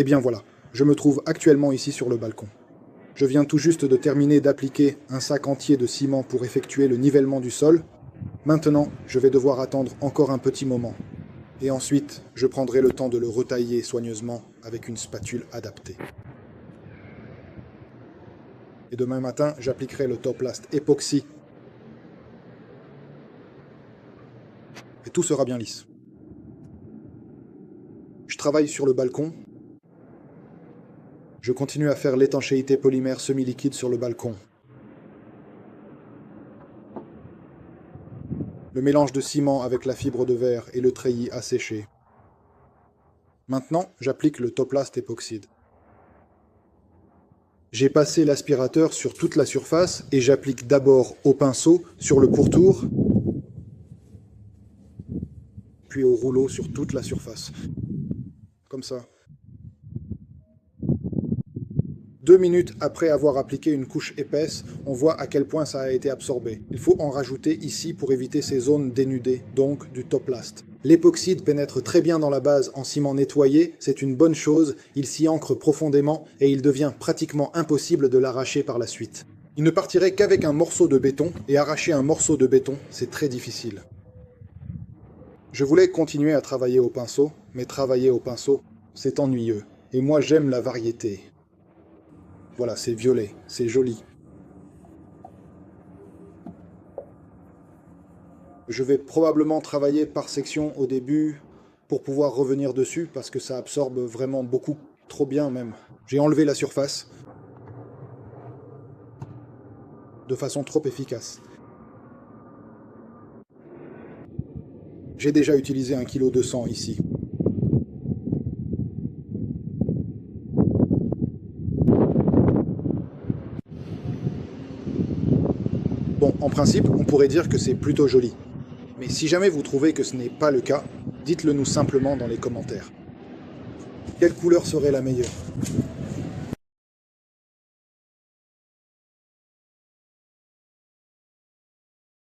Eh bien voilà, je me trouve actuellement ici sur le balcon. Je viens tout juste de terminer d'appliquer un sac entier de ciment pour effectuer le nivellement du sol. Maintenant, je vais devoir attendre encore un petit moment. Et ensuite, je prendrai le temps de le retailler soigneusement avec une spatule adaptée. Et demain matin, j'appliquerai le Toplast époxy. Et tout sera bien lisse. Je travaille sur le balcon. Je continue à faire l'étanchéité polymère semi-liquide sur le balcon. Le mélange de ciment avec la fibre de verre et le treillis a séché. Maintenant, j'applique le Toplast époxyde. J'ai passé l'aspirateur sur toute la surface et j'applique d'abord au pinceau sur le pourtour, puis au rouleau sur toute la surface. Comme ça. 2 minutes après avoir appliqué une couche épaisse, on voit à quel point ça a été absorbé. Il faut en rajouter ici pour éviter ces zones dénudées, donc du Toplast. L'époxyde pénètre très bien dans la base en ciment nettoyé, c'est une bonne chose, il s'y ancre profondément et il devient pratiquement impossible de l'arracher par la suite. Il ne partirait qu'avec un morceau de béton, et arracher un morceau de béton, c'est très difficile. Je voulais continuer à travailler au pinceau, mais travailler au pinceau, c'est ennuyeux. Et moi j'aime la variété. Voilà, c'est violet, c'est joli. Je vais probablement travailler par section au début pour pouvoir revenir dessus parce que ça absorbe vraiment beaucoup, trop bien même. J'ai enlevé la surface de façon trop efficace. J'ai déjà utilisé 1,2 kg ici. Bon, en principe, on pourrait dire que c'est plutôt joli. Mais si jamais vous trouvez que ce n'est pas le cas, dites-le nous simplement dans les commentaires. Quelle couleur serait la meilleure ?